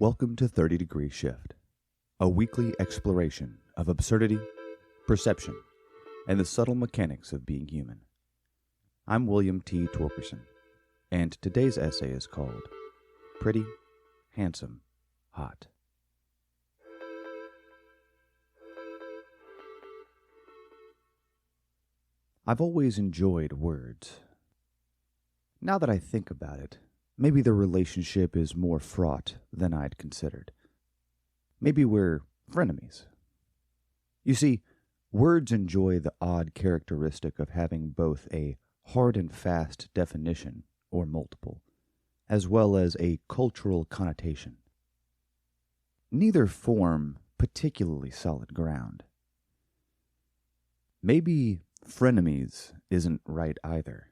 Welcome to 30 Degree Shift, a weekly exploration of absurdity, perception, and the subtle mechanics of being human. I'm William T. Torgerson, and today's essay is called Pretty, Handsome, Hot. I've always enjoyed words. Now that I think about it, maybe the relationship is more fraught than I'd considered. Maybe we're frenemies. You see, words enjoy the odd characteristic of having both a hard and fast definition, or multiple, as well as a cultural connotation. Neither form particularly solid ground. Maybe frenemies isn't right either.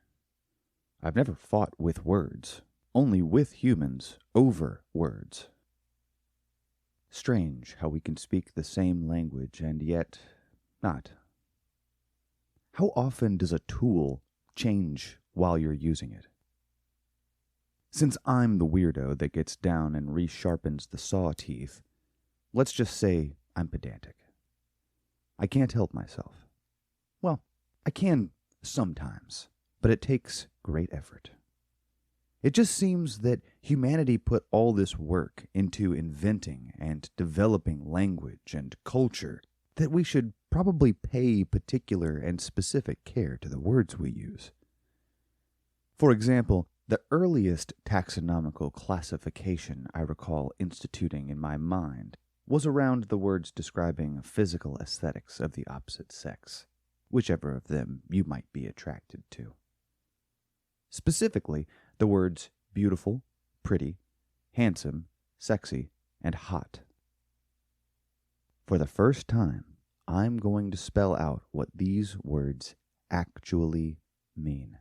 I've never fought with words, only with humans over words. Strange how we can speak the same language and yet not. How often does a tool change while you're using it? Since I'm the weirdo that gets down and resharpens the saw teeth, let's just say I'm pedantic. I can't help myself. Well, I can sometimes, but it takes great effort. It just seems that humanity put all this work into inventing and developing language and culture that we should probably pay particular and specific care to the words we use. For example, the earliest taxonomical classification I recall instituting in my mind was around the words describing physical aesthetics of the opposite sex, whichever of them you might be attracted to. Specifically, the words beautiful, pretty, handsome, sexy, and hot. For the first time, I'm going to spell out what these words actually mean.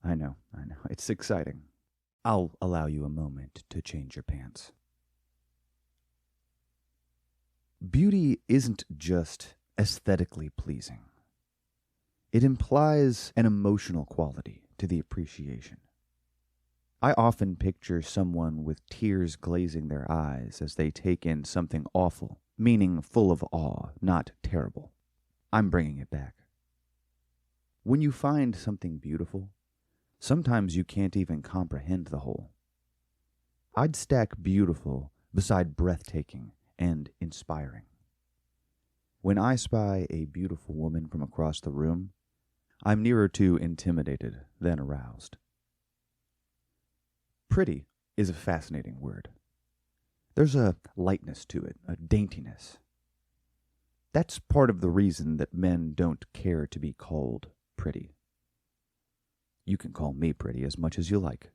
I know, it's exciting. I'll allow you a moment to change your pants. Beauty isn't just aesthetically pleasing. It implies an emotional quality to the appreciation. I often picture someone with tears glazing their eyes as they take in something awful, meaning full of awe, not terrible. I'm bringing it back. When you find something beautiful, sometimes you can't even comprehend the whole. I'd stack beautiful beside breathtaking and inspiring. When I spy a beautiful woman from across the room, I'm nearer to intimidated than aroused. Pretty is a fascinating word. There's a lightness to it, a daintiness. That's part of the reason that men don't care to be called pretty. You can call me pretty as much as you like.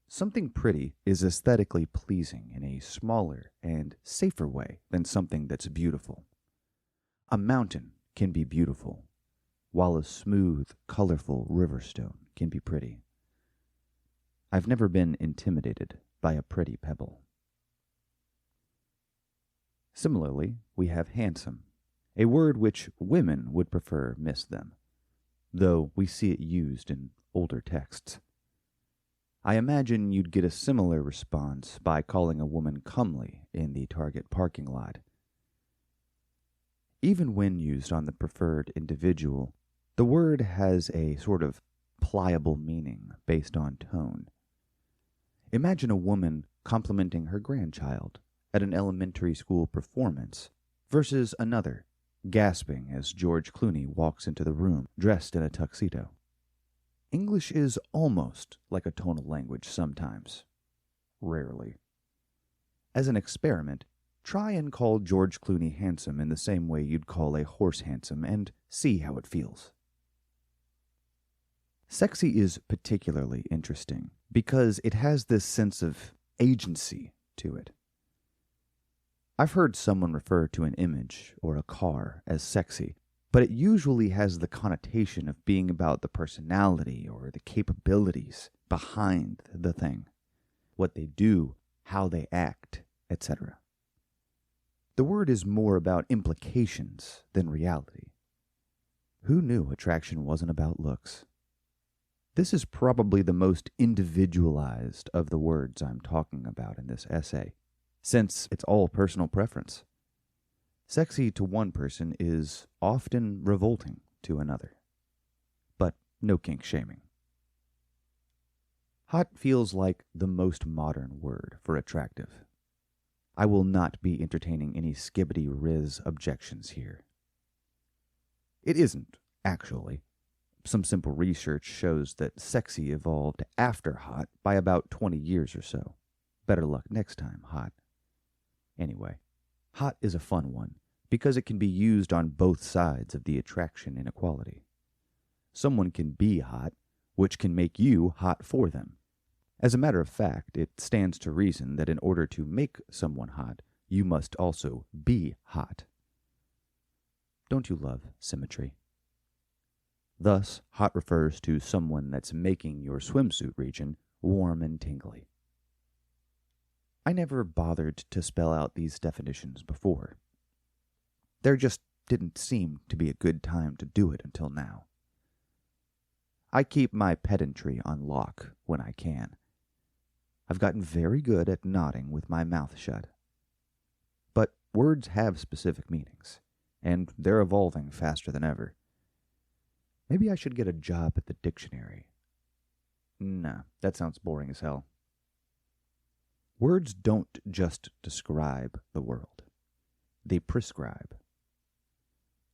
Something pretty is aesthetically pleasing in a smaller and safer way than something that's beautiful. A mountain can be beautiful, while a smooth, colorful river stone can be pretty. I've never been intimidated by a pretty pebble. Similarly, we have handsome, a word which women would prefer miss them, though we see it used in older texts. I imagine you'd get a similar response by calling a woman comely in the Target parking lot. Even when used on the preferred individual, the word has a sort of pliable meaning based on tone. Imagine a woman complimenting her grandchild at an elementary school performance versus another gasping as George Clooney walks into the room dressed in a tuxedo. English is almost like a tonal language sometimes. Rarely. As an experiment, try and call George Clooney handsome in the same way you'd call a horse handsome and see how it feels. Sexy is particularly interesting because it has this sense of agency to it. I've heard someone refer to an image or a car as sexy, but it usually has the connotation of being about the personality or the capabilities behind the thing, what they do, how they act, etc. The word is more about implications than reality. Who knew attraction wasn't about looks? This is probably the most individualized of the words I'm talking about in this essay, since it's all personal preference. Sexy to one person is often revolting to another. But no kink shaming. Hot feels like the most modern word for attractive. I will not be entertaining any skibbity-riz objections here. It isn't, actually. Some simple research shows that sexy evolved after hot by about 20 years or so. Better luck next time, hot. Anyway, hot is a fun one because it can be used on both sides of the attraction inequality. Someone can be hot, which can make you hot for them. As a matter of fact, it stands to reason that in order to make someone hot, you must also be hot. Don't you love symmetry? Thus, hot refers to someone that's making your swimsuit region warm and tingly. I never bothered to spell out these definitions before. There just didn't seem to be a good time to do it until now. I keep my pedantry on lock when I can. I've gotten very good at nodding with my mouth shut. But words have specific meanings, and they're evolving faster than ever. Maybe I should get a job at the dictionary. Nah, that sounds boring as hell. Words don't just describe the world. They prescribe.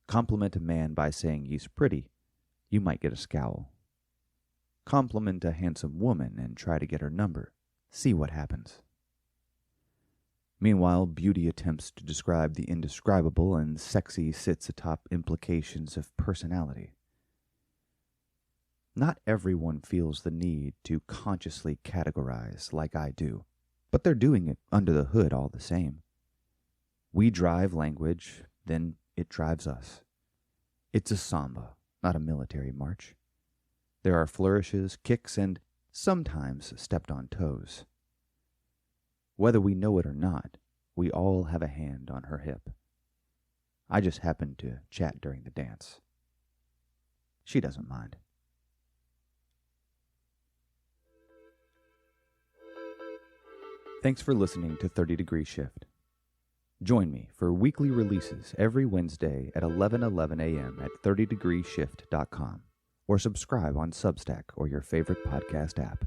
Compliment a man by saying he's pretty, you might get a scowl. Compliment a handsome woman and try to get her number. See what happens. Meanwhile, beauty attempts to describe the indescribable, and sexy sits atop implications of personality. Not everyone feels the need to consciously categorize like I do, but they're doing it under the hood all the same. We drive language, then it drives us. It's a samba, not a military march. There are flourishes, kicks, and sometimes stepped on toes. Whether we know it or not, we all have a hand on her hip. I just happened to chat during the dance. She doesn't mind. Thanks for listening to 30 Degree Shift. Join me for weekly releases every Wednesday at 11:11 a.m. at 30degreeshift.com or subscribe on Substack or your favorite podcast app.